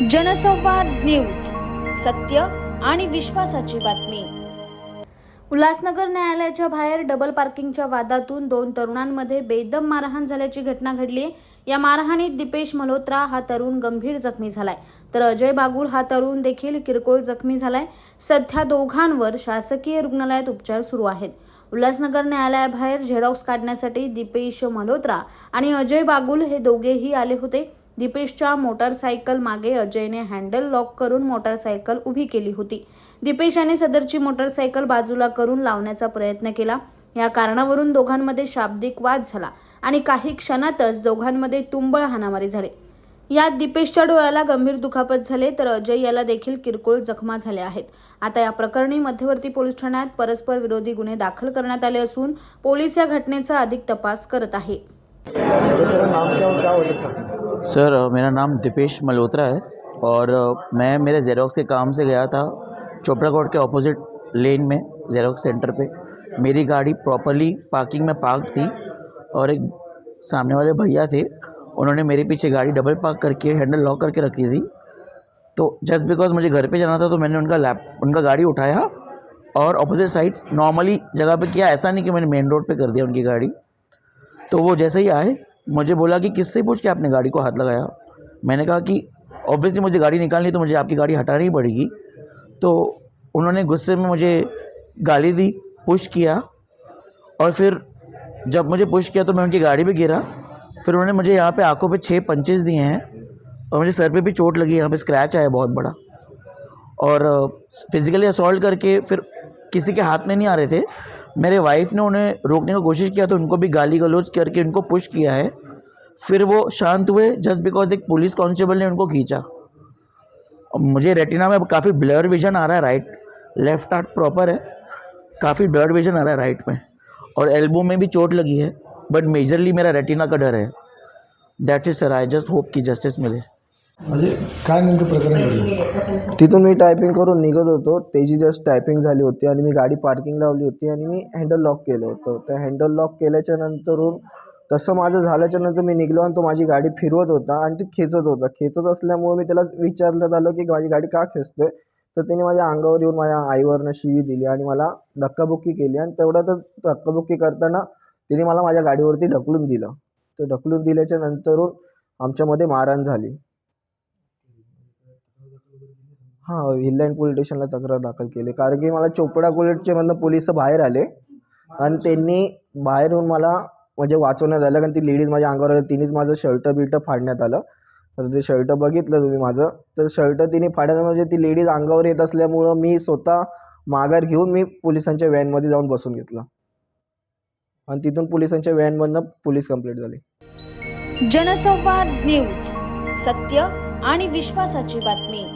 जनसंवाद न्यूज, सत्य आणि विश्वासाची बातमी। उल्हासनगर न्यायालयाच्या बाहेर डबल पार्किंगच्या वादातून 2 तरुणांमध्ये बेदम मारहाण झाल्याची घटना घडली। या मारहाणीत दीपेश मल्होत्रा हा तरुण गंभीर जखमी झालाय, तर अजय बागुल हा तरुण देखील किरकोळ जखमी झालाय। सध्या दोघांवर शासकीय रुग्णालयात उपचार सुरू आहेत। उल्हासनगर न्यायालयाबाहेर झेरॉक्स काढण्यासाठी दीपेश मल्होत्रा आणि अजय बागुल हे दोघेही आले होते। दीपेशच्या मोटारसायकल मागे अजयने हँडल लॉक करून मोटारसायकल उभी केली होती। दीपेश याने सदरची मोटारसायकल बाजूला करून लावण्याचा प्रयत्न केला। या कारणावरून दोघांमध्ये शाब्दिक वाद झाला आणि काही क्षणातच दोघांमध्ये तुंबळ हाणामारी झाली। यात दीपेशच्या डोळ्याला गंभीर दुखापत झाले, तर अजय याला देखील किरकोळ जखमा झाल्या आहेत। आता या प्रकरणी मध्यवर्ती पोलीस ठाण्यात परस्पर विरोधी गुन्हे दाखल करण्यात आले असून पोलीस या घटनेचा अधिक तपास करत आहे। सर, मेरा नाम दीपेश मल्होत्रा है और मैं मेरे जेरोक्स के काम से गया था चोपड़ा कोर्ट के ऑपोजिट लेन में जेरोक्स सेंटर पे। मेरी गाड़ी प्रॉपरली पार्किंग में पार्क थी और एक सामने वाले भैया थे, उन्होंने मेरे पीछे गाड़ी डबल पार्क करके हैंडल लॉक करके रखी थी। तो जस्ट बिकॉज मुझे घर पे जाना था तो मैंने उनका गाड़ी उठाया और ऑपोजिट साइड नॉर्मली जगह पे किया। ऐसा नहीं कि मैंने मेन रोड पे कर दिया उनकी गाड़ी। तो वो जैसे ही आए मुझे बोला कि किससे पूछ के आपने गाड़ी को हाथ लगाया। मैंने कहा कि ऑब्वियसली मुझे गाड़ी निकालनी तो मुझे आपकी गाड़ी हटानी पड़ेगी। तो उन्होंने गुस्से में मुझे गाली दी, पुश किया और फिर जब मुझे पुश किया तो मैं उनकी गाड़ी पे गिरा। फिर उन्होंने मुझे यहाँ पे आंखों पे 6 पंचेस दिए हैं और मुझे सर पे भी चोट लगी, यहाँ पे स्क्रैच आया बहुत बड़ा। और फिज़िकली असॉल्ट करके फिर किसी के हाथ में नहीं आ रहे थे। मेरे वाइफ ने उन्हें रोकने की कोशिश किया तो उनको भी गाली गलौज करके उनको पुश किया है। फिर वो शांत हुए जस्ट बिकॉज एक पुलिस कांस्टेबल ने उनको खींचा। मुझे रेटिना में काफ़ी ब्लर विजन आ रहा है, राइट लेफ्ट आर्ट प्रॉपर है, काफ़ी ब्लर विजन आ रहा है राइट में, और एल्बो में भी चोट लगी है, बट मेजरली मेरा रेटिना का डर है। That's it sir, I just hope की जस्टिस मिले। म्हणजे काय नेमकं प्रकरण घडलं? तिथून मी टायपिंग करून निघत होतो, त्याची जस्ट टायपिंग झाली होती आणि मी गाडी पार्किंग लावली होती आणि मी हँडल लॉक केलं होतं। त्या हँडल लॉक केल्याच्या नंतरून तसं माझं झाल्याच्या नंतर मी निघलो आणि तो माझी गाडी फिरवत होता आणि ती खेचत होता। खेचत असल्यामुळे मी त्याला विचारण्यात आलं की माझी गाडी का खेचतोय, तर त्याने माझ्या अंगावर येऊन माझ्या आईवरनं शिवी दिली आणि मला धक्काबुक्की केली। आणि तेवढ्यातच धक्काबुक्की करताना तिने मला माझ्या गाडीवरती ढकलून दिलं। तर ढकलून दिल्याच्या नंतरून आमच्यामध्ये मारहाण झाली। हां, हिललाईन पोलीस स्टेशनला तक्रार दाखल केली, कारण की मला चोपडा कोर्टचे मधनं पोलिस बाहेर आले आणि त्यांनी बाहेर येऊन मला म्हणजे वाचवण्यात आलं, कारण ती लेडीज माझ्या अंगावर आली। तिनेच माझं शर्ट बिर्ट फाडण्यात आलं। तर ते शर्ट बघितलं तुम्ही माझं, तर शर्ट तिने फाडण्यात म्हणजे ती लेडीज अंगावर येत असल्यामुळं मी स्वतः माघार घेऊन मी पोलिसांच्या व्हॅनमध्ये जाऊन बसून घेतलं आणि तिथून पोलिसांच्या व्हॅनमधनं पोलीस कंप्लेंट झाली। जनसंवाद न्यूज, सत्य आणि विश्वासाची बातमी।